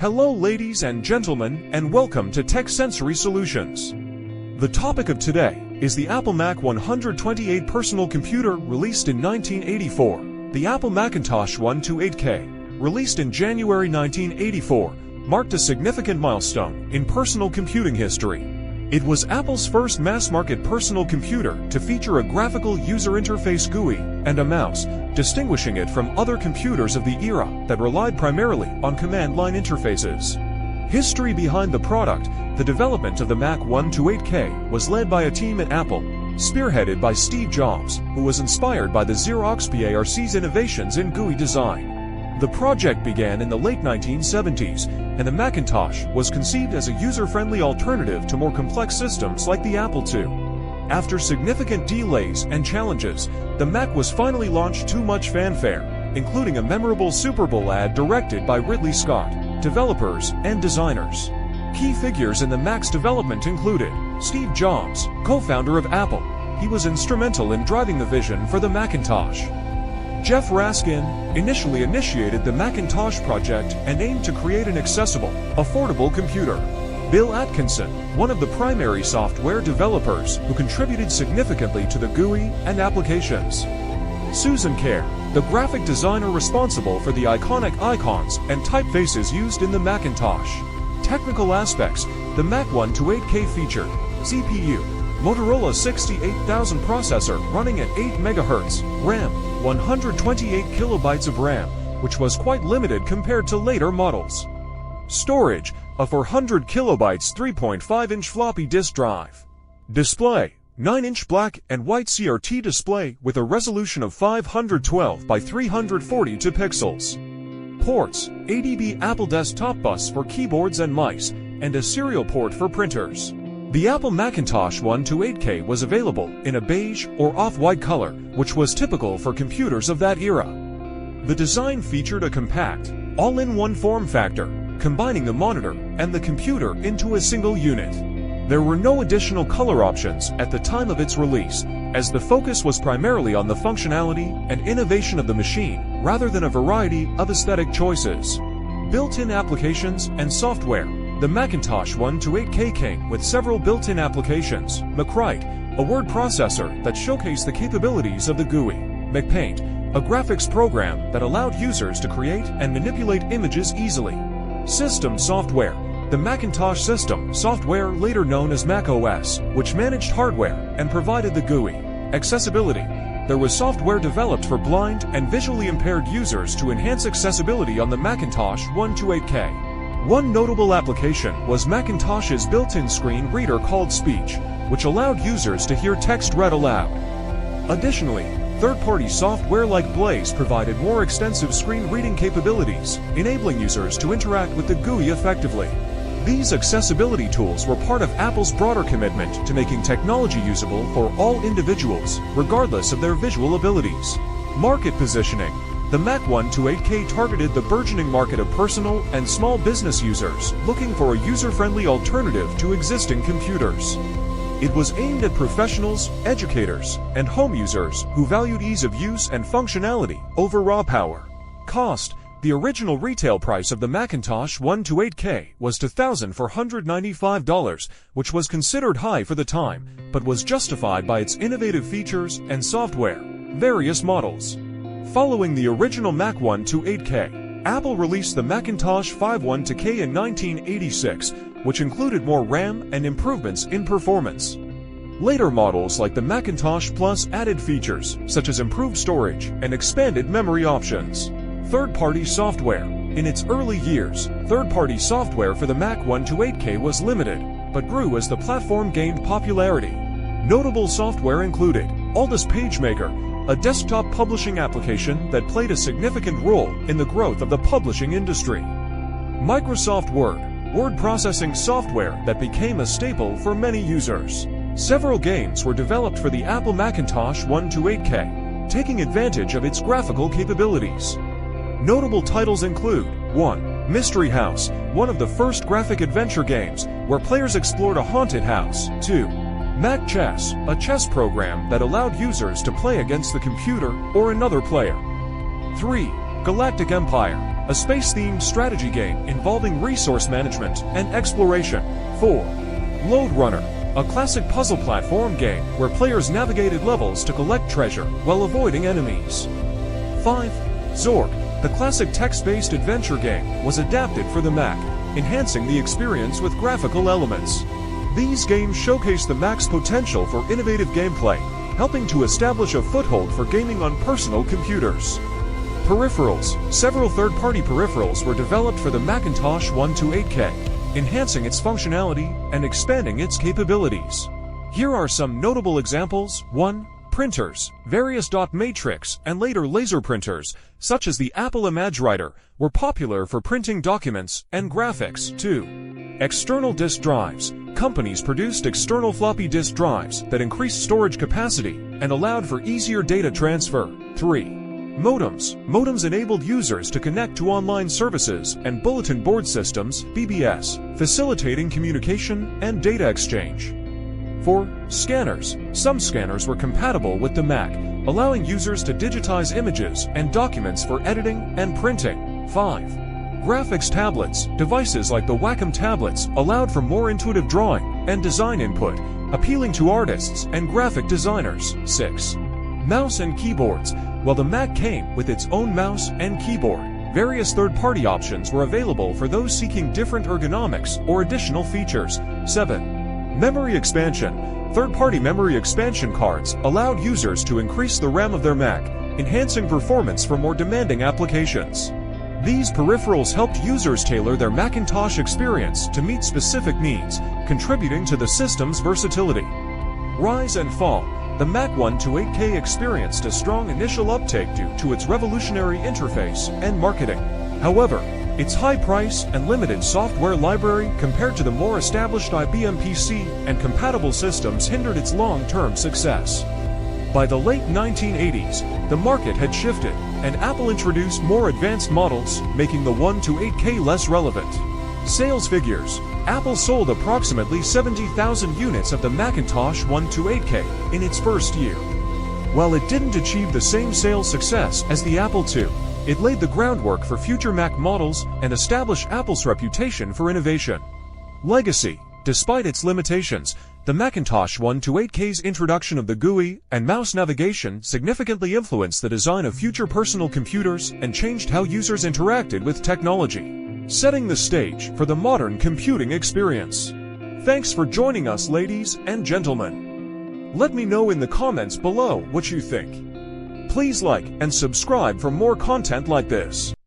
Hello ladies and gentlemen, and welcome to Tech Sensory Solutions. The topic of today is the Apple Mac 128 personal computer released in 1984. The Apple Macintosh 128K, released in January 1984, marked a significant milestone in personal computing history. It was Apple's first mass-market personal computer to feature a graphical user interface GUI and a mouse, distinguishing it from other computers of the era that relied primarily on command-line interfaces. History behind the product: the development of the Mac 128K was led by a team at Apple, spearheaded by Steve Jobs, who was inspired by the Xerox PARC's innovations in GUI design. The project began in the late 1970s, and the Macintosh was conceived as a user-friendly alternative to more complex systems like the Apple II. After significant delays and challenges, the Mac was finally launched to much fanfare, including a memorable Super Bowl ad directed by Ridley Scott, developers, and designers. Key figures in the Mac's development included Steve Jobs, co-founder of Apple. He was instrumental in driving the vision for the Macintosh. Jeff Raskin initially initiated the Macintosh project and aimed to create an accessible, affordable computer. Bill Atkinson, one of the primary software developers who contributed significantly to the GUI and applications. Susan Kare, the graphic designer responsible for the iconic icons and typefaces used in the Macintosh. Technical aspects: the Mac 128K featured CPU, Motorola 68000 processor running at 8 MHz, RAM, 128 KB of RAM, which was quite limited compared to later models. Storage: a 400 KB 3.5-inch floppy disk drive. Display: 9-inch black and white CRT display with a resolution of 512 by 342 pixels. Ports: 8 Apple Desktop Bus for keyboards and mice, and a serial port for printers. The Apple Macintosh 128K was available in a beige or off-white color, which was typical for computers of that era. The design featured a compact, all-in-one form factor, combining the monitor and the computer into a single unit. There were no additional color options at the time of its release, as the focus was primarily on the functionality and innovation of the machine, rather than a variety of aesthetic choices. Built-in applications and software: the Macintosh 128K came with several built-in applications: MacWrite, a word processor that showcased the capabilities of the GUI; MacPaint, a graphics program that allowed users to create and manipulate images easily; System Software, the Macintosh system software later known as macOS, which managed hardware and provided the GUI; Accessibility, there was software developed for blind and visually impaired users to enhance accessibility on the Macintosh 128K. One notable application was Macintosh's built-in screen reader called Speech, which allowed users to hear text read aloud. Additionally, third-party software like Blaze provided more extensive screen reading capabilities, enabling users to interact with the GUI effectively. These accessibility tools were part of Apple's broader commitment to making technology usable for all individuals, regardless of their visual abilities. Market positioning: the Mac 128K targeted the burgeoning market of personal and small business users looking for a user-friendly alternative to existing computers. It was aimed at professionals, educators, and home users who valued ease of use and functionality over raw power. Cost: the original retail price of the Macintosh 128K was $2,495, which was considered high for the time, but was justified by its innovative features and software. Various models. Following the original Mac 128K, Apple released the Macintosh 51K in 1986, which included more RAM and improvements in performance. Later models like the Macintosh Plus added features such as improved storage and expanded memory options. Third-party software: in its early years, third-party software for the Mac 128K was limited, but grew as the platform gained popularity. Notable software included Aldus PageMaker, a desktop publishing application that played a significant role in the growth of the publishing industry; Microsoft Word, word processing software that became a staple for many users. Several games were developed for the Apple Macintosh 128K, taking advantage of its graphical capabilities. Notable titles include 1. Mystery House, one of the first graphic adventure games where players explored a haunted house. 2. Mac Chess, a chess program that allowed users to play against the computer or another player. 3. Galactic Empire, a space-themed strategy game involving resource management and exploration. 4. Lode Runner, a classic puzzle platform game where players navigated levels to collect treasure while avoiding enemies. 5. Zork, the classic text-based adventure game, was adapted for the Mac, enhancing the experience with graphical elements. These games showcase the Mac's potential for innovative gameplay, helping to establish a foothold for gaming on personal computers. Peripherals. Several third-party peripherals were developed for the Macintosh 128K, enhancing its functionality and expanding its capabilities. Here are some notable examples. 1. Printers. Various dot matrix and later laser printers, such as the Apple ImageWriter, were popular for printing documents and graphics. 2. External disk drives. Companies produced external floppy disk drives that increased storage capacity and allowed for easier data transfer. 3. Modems. Modems enabled users to connect to online services and bulletin board systems, BBS, facilitating communication and data exchange. 4. Scanners. Some scanners were compatible with the Mac, allowing users to digitize images and documents for editing and printing. 5. Graphics tablets. Devices like the Wacom tablets allowed for more intuitive drawing and design input, appealing to artists and graphic designers. 6. Mouse and keyboards. While the Mac came with its own mouse and keyboard, various third-party options were available for those seeking different ergonomics or additional features. 7. Memory expansion. Third-party memory expansion cards allowed users to increase the RAM of their Mac, enhancing performance for more demanding applications. These peripherals helped users tailor their Macintosh experience to meet specific needs, contributing to the system's versatility. Rise and fall. The Mac 128K experienced a strong initial uptake due to its revolutionary interface and marketing. However, its high price and limited software library compared to the more established IBM PC and compatible systems hindered its long-term success. By the late 1980s, the market had shifted, and Apple introduced more advanced models, making the 128K less relevant. Sales figures. Apple sold approximately 70,000 units of the Macintosh 128K in its first year. While it didn't achieve the same sales success as the Apple II, it laid the groundwork for future Mac models and established Apple's reputation for innovation. Legacy. Despite its limitations, the Macintosh 128K's introduction of the GUI and mouse navigation significantly influenced the design of future personal computers and changed how users interacted with technology, setting the stage for the modern computing experience. Thanks for joining us, ladies and gentlemen. Let me know in the comments below what you think. Please like and subscribe for more content like this.